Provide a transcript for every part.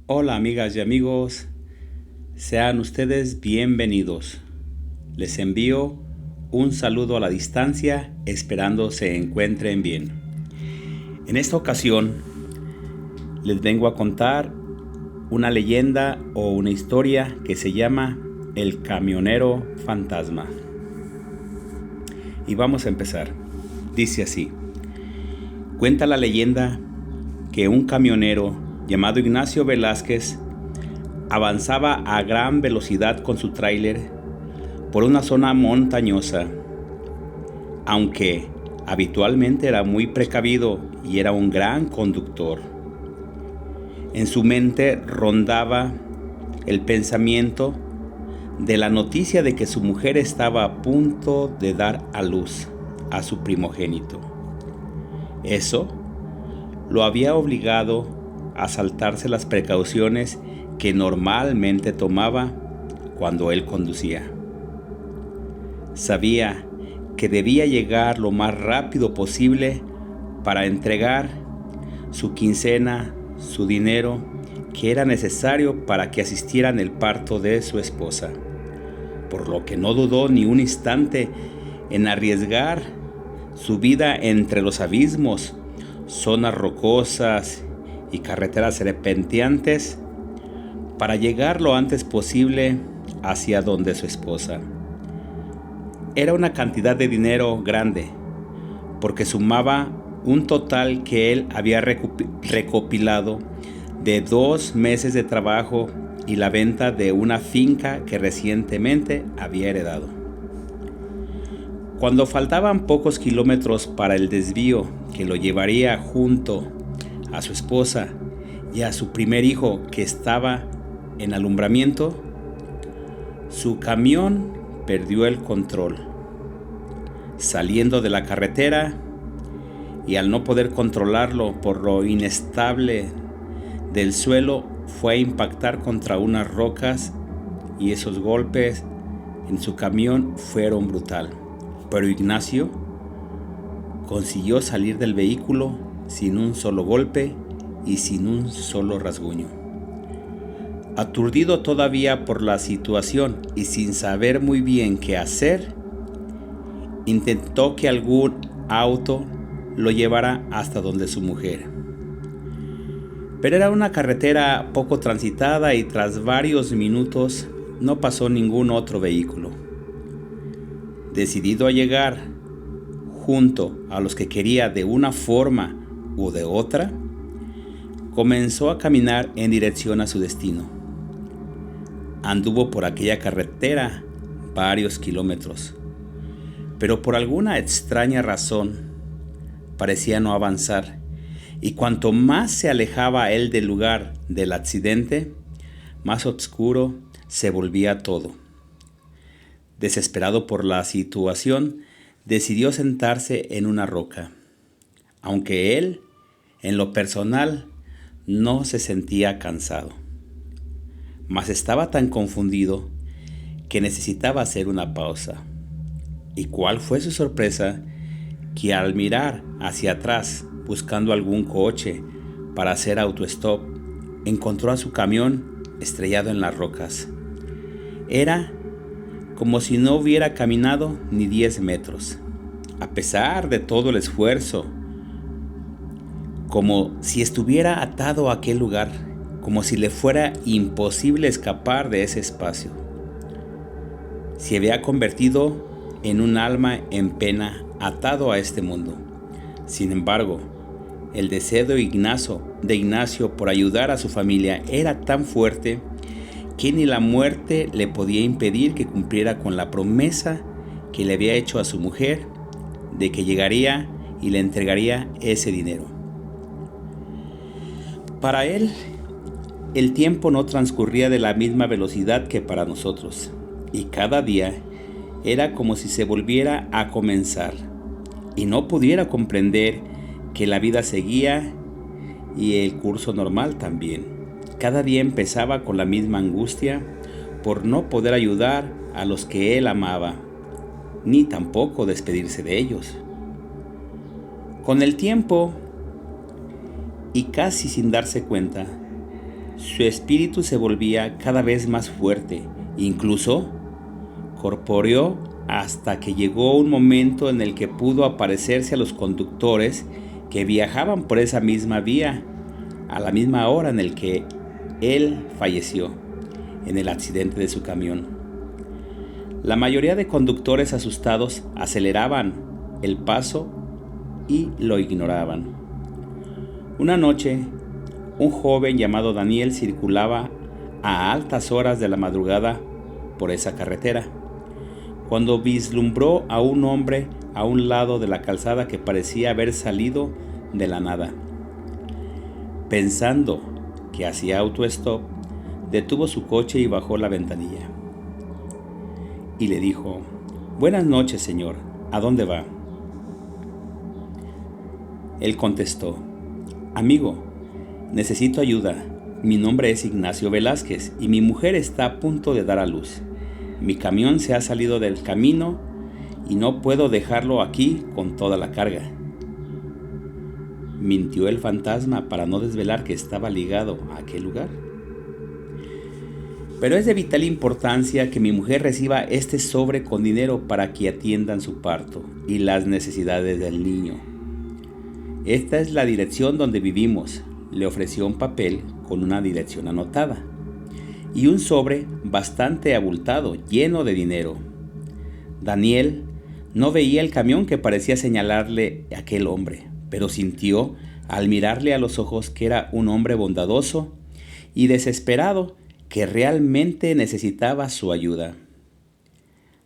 Hola amigas y amigos, sean ustedes bienvenidos. Les envío un saludo a la distancia, esperando se encuentren bien. En esta ocasión les vengo a contar una leyenda o una historia que se llama El Camionero Fantasma. Y vamos a empezar. Dice así: cuenta la leyenda que un camionero llamado Ignacio Velázquez avanzaba a gran velocidad con su tráiler por una zona montañosa. Aunque habitualmente era muy precavido y era un gran conductor, en su mente rondaba el pensamiento de la noticia de que su mujer estaba a punto de dar a luz a su primogénito. Eso lo había obligado a saltarse las precauciones que normalmente tomaba cuando él conducía. Sabía que debía llegar lo más rápido posible para entregar su quincena, su dinero, que era necesario para que asistieran el parto de su esposa, por lo que no dudó ni un instante en arriesgar su vida entre los abismos, zonas rocosas y carreteras serpenteantes para llegar lo antes posible hacia donde su esposa. Era una cantidad de dinero grande, porque sumaba un total que él había recopilado de 2 meses de trabajo y la venta de una finca que recientemente había heredado. Cuando faltaban pocos kilómetros para el desvío que lo llevaría junto a su esposa y a su primer hijo, que estaba en alumbramiento, su camión perdió el control, saliendo de la carretera, y al no poder controlarlo por lo inestable del suelo, fue a impactar contra unas rocas, y esos golpes en su camión fueron brutal. Pero Ignacio consiguió salir del vehículo sin un solo golpe y sin un solo rasguño. Aturdido todavía por la situación y sin saber muy bien qué hacer, intentó que algún auto lo llevara hasta donde su mujer. Pero era una carretera poco transitada y tras varios minutos no pasó ningún otro vehículo. Decidido a llegar junto a los que quería de una forma u de otra, comenzó a caminar en dirección a su destino. Anduvo por aquella carretera varios kilómetros, pero por alguna extraña razón parecía no avanzar, y cuanto más se alejaba él del lugar del accidente, más oscuro se volvía todo. Desesperado por la situación, decidió sentarse en una roca, aunque él, en lo personal, no se sentía cansado, mas estaba tan confundido que necesitaba hacer una pausa. ¿Y cuál fue su sorpresa? Que al mirar hacia atrás buscando algún coche para hacer autostop, encontró a su camión estrellado en las rocas. Era como si no hubiera caminado ni 10 metros, a pesar de todo el esfuerzo, como si estuviera atado a aquel lugar, como si le fuera imposible escapar de ese espacio. Se había convertido en un alma en pena, atado a este mundo. Sin embargo, el deseo de Ignacio por ayudar a su familia era tan fuerte que ni la muerte le podía impedir que cumpliera con la promesa que le había hecho a su mujer de que llegaría y le entregaría ese dinero. Para él, el tiempo no transcurría de la misma velocidad que para nosotros, y cada día era como si se volviera a comenzar, y no pudiera comprender que la vida seguía y el curso normal también. Cada día empezaba con la misma angustia por no poder ayudar a los que él amaba, ni tampoco despedirse de ellos. Con el tiempo, y casi sin darse cuenta, Su espíritu se volvía cada vez más fuerte, incluso corpóreo, hasta que llegó un momento en el que pudo aparecerse a los conductores que viajaban por esa misma vía a la misma hora en el que él falleció en el accidente de su camión. La mayoría de conductores asustados aceleraban el paso y lo ignoraban. Una noche, un joven llamado Daniel circulaba a altas horas de la madrugada por esa carretera, cuando vislumbró a un hombre a un lado de la calzada que parecía haber salido de la nada. Pensando que hacía autostop, detuvo su coche y bajó la ventanilla. Y le dijo: «Buenas noches, señor. ¿A dónde va?». Él contestó: «Amigo, necesito ayuda. Mi nombre es Ignacio Velázquez y mi mujer está a punto de dar a luz. Mi camión se ha salido del camino y no puedo dejarlo aquí con toda la carga». ¿Mintió el fantasma para no desvelar que estaba ligado a aquel lugar? Pero es de vital importancia que mi mujer reciba este sobre con dinero para que atiendan su parto y las necesidades del niño. Esta es la dirección donde vivimos. Le ofreció un papel con una dirección anotada y un sobre bastante abultado, lleno de dinero. Daniel no veía el camión que parecía señalarle a aquel hombre, pero sintió al mirarle a los ojos que era un hombre bondadoso y desesperado que realmente necesitaba su ayuda.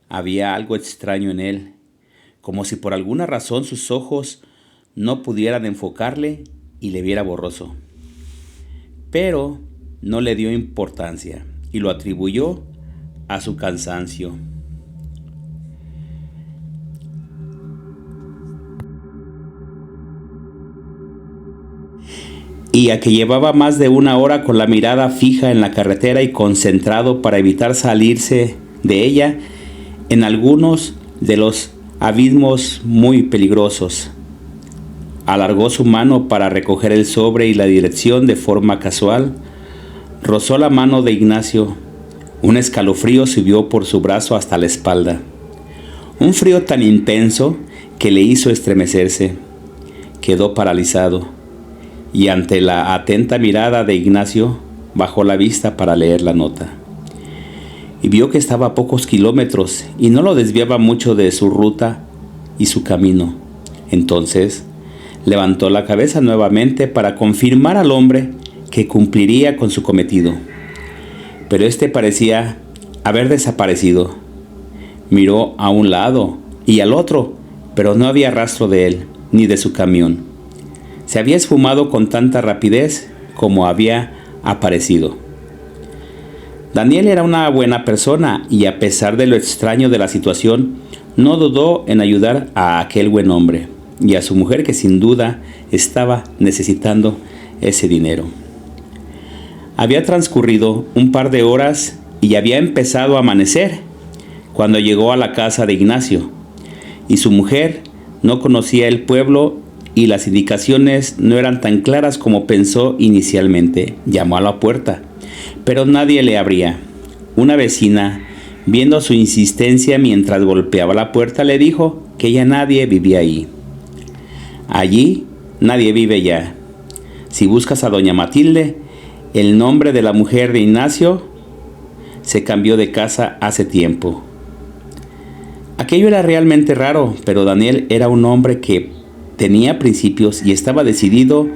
Había algo extraño en él, como si por alguna razón sus ojos no pudieran enfocarle y le viera borroso. Pero no le dio importancia y lo atribuyó a su cansancio. Y a que llevaba más de una hora con la mirada fija en la carretera y concentrado para evitar salirse de ella en algunos de los abismos muy peligrosos. Alargó su mano para recoger el sobre y la dirección de forma casual. Rozó la mano de Ignacio. Un escalofrío subió por su brazo hasta la espalda. Un frío tan intenso que le hizo estremecerse. Quedó paralizado y ante la atenta mirada de Ignacio bajó la vista para leer la nota. Y vio que estaba a pocos kilómetros y no lo desviaba mucho de su ruta y su camino. Entonces levantó la cabeza nuevamente para confirmar al hombre que cumpliría con su cometido. Pero este parecía haber desaparecido. Miró a un lado y al otro, pero no había rastro de él ni de su camión. Se había esfumado con tanta rapidez como había aparecido. Daniel era una buena persona y a pesar de lo extraño de la situación, no dudó en ayudar a aquel buen hombre y a su mujer que sin duda estaba necesitando ese dinero. Había transcurrido un par de horas y había empezado a amanecer cuando llegó a la casa de Ignacio, y su mujer no conocía el pueblo y las indicaciones no eran tan claras como pensó inicialmente. Llamó a la puerta, pero nadie le abría. Una vecina, viendo su insistencia mientras golpeaba la puerta, le dijo que ya nadie vivía ahí. Allí nadie vive ya. Si buscas a doña Matilde, el nombre de la mujer de Ignacio se cambió de casa hace tiempo. Aquello era realmente raro, pero Daniel era un hombre que tenía principios y estaba decidido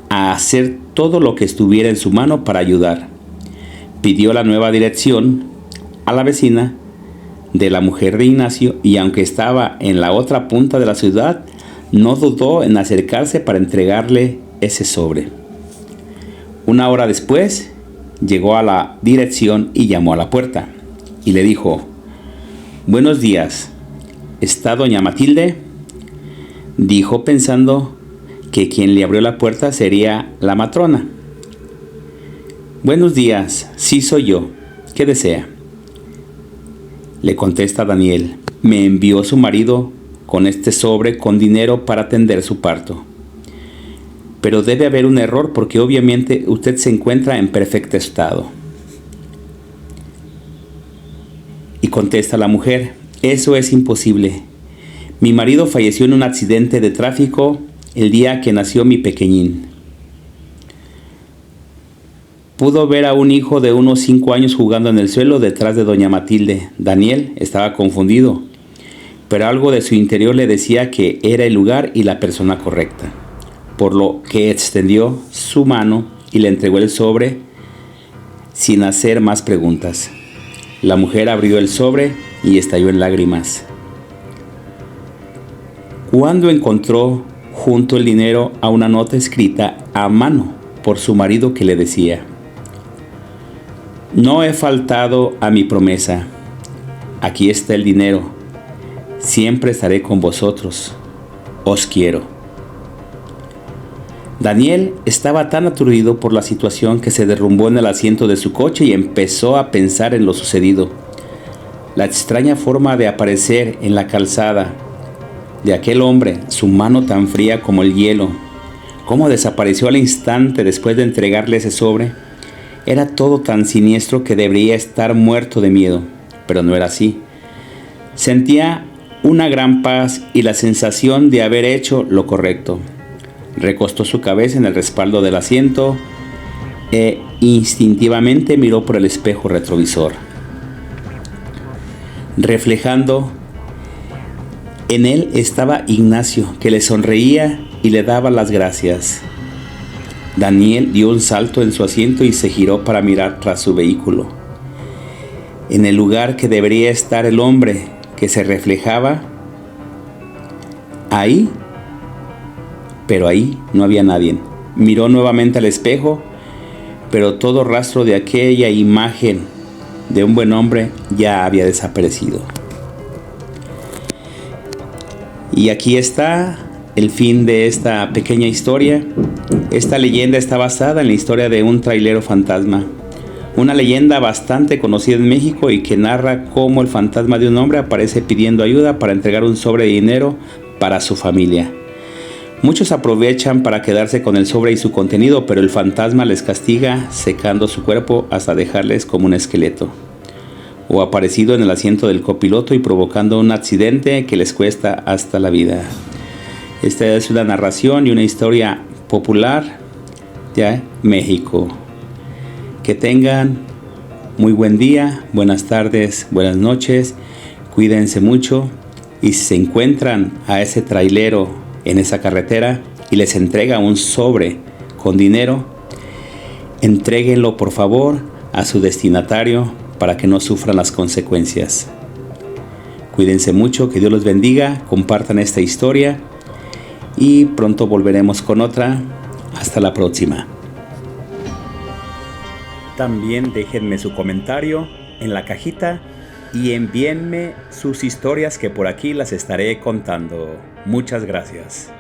a hacer todo lo que estuviera en su mano para ayudar. Pidió la nueva dirección a la vecina de la mujer de Ignacio y aunque estaba en la otra punta de la ciudad, no dudó en acercarse para entregarle ese sobre. Una hora después, llegó a la dirección y llamó a la puerta y le dijo: «Buenos días, ¿está doña Matilde?», dijo pensando que quien le abrió la puerta sería la matrona. «Buenos días, sí soy yo. ¿Qué desea?», le contesta Daniel. «Me envió su marido con este sobre con dinero para atender su parto». pero debe haber un error porque obviamente usted se encuentra en perfecto estado. Y contesta la mujer: eso es imposible. Mi marido falleció en un accidente de tráfico el día que nació mi pequeñín. Pudo ver a un hijo de unos 5 años jugando en el suelo detrás de doña Matilde. Daniel estaba confundido, pero algo de su interior le decía que era el lugar y la persona correcta, por lo que extendió su mano y le entregó el sobre sin hacer más preguntas. La mujer abrió el sobre y estalló en lágrimas. Cuando encontró junto el dinero a una nota escrita a mano por su marido que le decía: no he faltado a mi promesa. Aquí está el dinero. Siempre estaré con vosotros. Os quiero. Daniel estaba tan aturdido por la situación que se derrumbó en el asiento de su coche y empezó a pensar en lo sucedido. La extraña forma de aparecer en la calzada de aquel hombre, su mano tan fría como el hielo, cómo desapareció al instante después de entregarle ese sobre. Era todo tan siniestro que debería estar muerto de miedo, pero no era así. Sentía una gran paz y la sensación de haber hecho lo correcto. Recostó su cabeza en el respaldo del asiento e instintivamente miró por el espejo retrovisor. Reflejando en él estaba Ignacio, que le sonreía y le daba las gracias. Daniel dio un salto en su asiento y se giró para mirar tras su vehículo. En el lugar que debería estar el hombre que se reflejaba, ahí, pero ahí no había nadie. Miró nuevamente al espejo, pero todo rastro de aquella imagen de un buen hombre ya había desaparecido. Y aquí está el fin de esta pequeña historia. Esta leyenda está basada en la historia de un trailero fantasma, una leyenda bastante conocida en México y que narra cómo el fantasma de un hombre aparece pidiendo ayuda para entregar un sobre de dinero para su familia. Muchos aprovechan para quedarse con el sobre y su contenido, pero el fantasma les castiga secando su cuerpo hasta dejarles como un esqueleto, o aparecido en el asiento del copiloto y provocando un accidente que les cuesta hasta la vida. Esta es una narración y una historia popular de México. Que tengan muy buen día, buenas tardes, buenas noches, cuídense mucho y si se encuentran a ese trailero en esa carretera y les entrega un sobre con dinero, entréguenlo por favor a su destinatario para que no sufran las consecuencias. Cuídense mucho, que Dios los bendiga, compartan esta historia y pronto volveremos con otra. Hasta la próxima. También déjenme su comentario en la cajita y envíenme sus historias que por aquí las estaré contando. Muchas gracias.